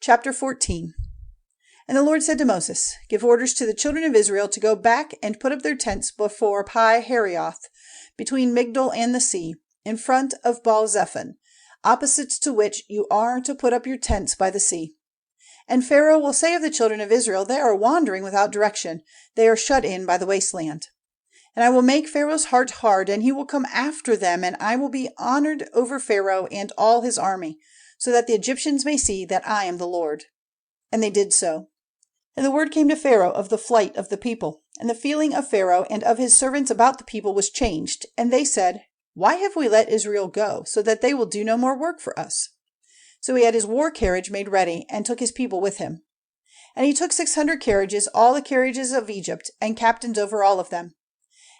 Chapter 14. And the Lord said to Moses, Give orders to the children of Israel to go back and put up their tents before Pi-hahiroth, between Migdol and the sea, in front of Baal-zephon, opposite to which you are to put up your tents by the sea. And Pharaoh will say of the children of Israel, They are wandering without direction, they are shut in by the wasteland. And I will make Pharaoh's heart hard, and he will come after them, and I will be honored over Pharaoh and all his army, so that the Egyptians may see that I am the Lord. And they did so. And the word came to Pharaoh of the flight of the people, and the feeling of Pharaoh and of his servants about the people was changed, and they said, Why have we let Israel go, so that they will do no more work for us? So he had his war carriage made ready, and took his people with him. And he took 600 carriages, all the carriages of Egypt, and captains over all of them.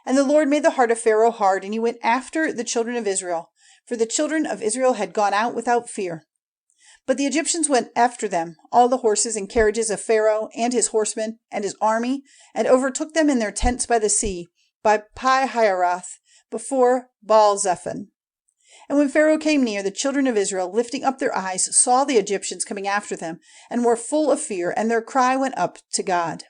And the Lord made the heart of Pharaoh hard, and he went after the children of Israel, for the children of Israel had gone out without fear. But the Egyptians went after them, all the horses and carriages of Pharaoh, and his horsemen, and his army, and overtook them in their tents by the sea, by Pi-hahiroth, before Baal-zephon. And when Pharaoh came near, the children of Israel, lifting up their eyes, saw the Egyptians coming after them, and were full of fear, and their cry went up to God.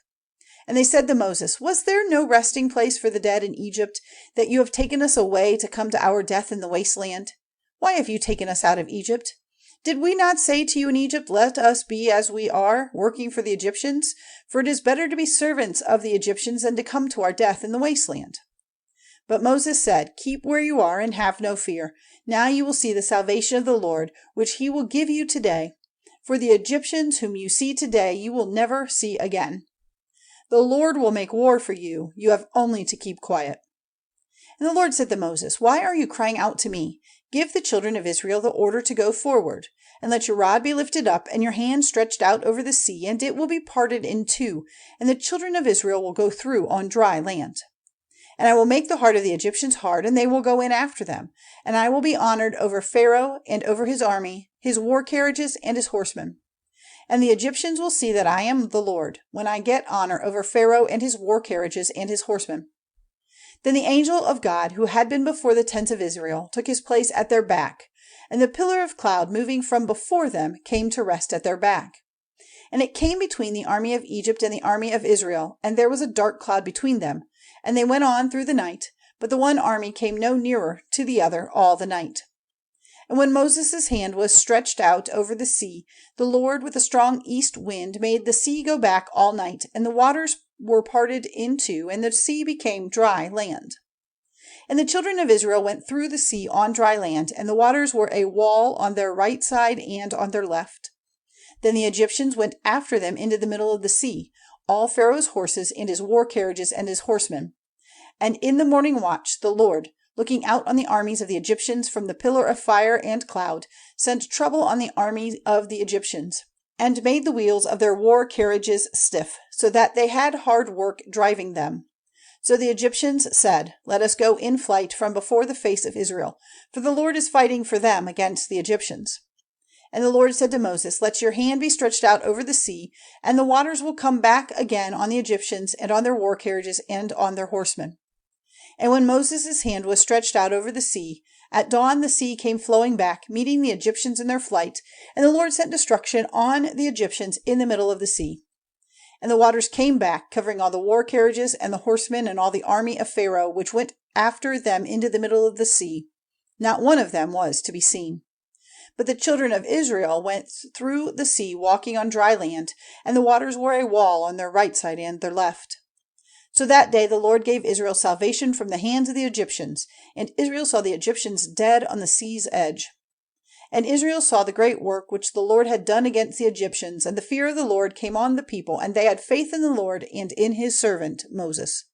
And they said to Moses, Was there no resting place for the dead in Egypt, that you have taken us away to come to our death in the wasteland? Why have you taken us out of Egypt? Did we not say to you in Egypt, Let us be as we are, working for the Egyptians? For it is better to be servants of the Egyptians than to come to our death in the wasteland. But Moses said, Keep where you are and have no fear. Now you will see the salvation of the Lord, which he will give you today. For the Egyptians whom you see today, you will never see again. The Lord will make war for you. You have only to keep quiet. And the Lord said to Moses, Why are you crying out to me? Give the children of Israel the order to go forward, and let your rod be lifted up, and your hand stretched out over the sea, and it will be parted in two, and the children of Israel will go through on dry land. And I will make the heart of the Egyptians hard, and they will go in after them. And I will be honored over Pharaoh and over his army, his war carriages, and his horsemen. And the Egyptians will see that I am the Lord, when I get honor over Pharaoh and his war carriages and his horsemen. Then the angel of God, who had been before the tents of Israel, took his place at their back, and the pillar of cloud moving from before them came to rest at their back. And it came between the army of Egypt and the army of Israel, and there was a dark cloud between them, and they went on through the night, but the one army came no nearer to the other all the night. And when Moses' hand was stretched out over the sea, the Lord with a strong east wind made the sea go back all night, and the waters were parted in two, and the sea became dry land. And the children of Israel went through the sea on dry land, and the waters were a wall on their right side and on their left. Then the Egyptians went after them into the middle of the sea, all Pharaoh's horses and his war carriages and his horsemen. And in the morning watch, the Lord, looking out on the armies of the Egyptians from the pillar of fire and cloud, sent trouble on the army of the Egyptians, and made the wheels of their war carriages stiff, so that they had hard work driving them. So the Egyptians said, Let us go in flight from before the face of Israel, for the Lord is fighting for them against the Egyptians. And the Lord said to Moses, Let your hand be stretched out over the sea, and the waters will come back again on the Egyptians and on their war carriages and on their horsemen. And when Moses' hand was stretched out over the sea, at dawn the sea came flowing back, meeting the Egyptians in their flight, and the Lord sent destruction on the Egyptians in the middle of the sea. And the waters came back, covering all the war carriages and the horsemen and all the army of Pharaoh, which went after them into the middle of the sea. Not one of them was to be seen. But the children of Israel went through the sea walking on dry land, and the waters were a wall on their right side and their left. So that day the Lord gave Israel salvation from the hands of the Egyptians, and Israel saw the Egyptians dead on the sea's edge. And Israel saw the great work which the Lord had done against the Egyptians, and the fear of the Lord came on the people, and they had faith in the Lord and in his servant Moses.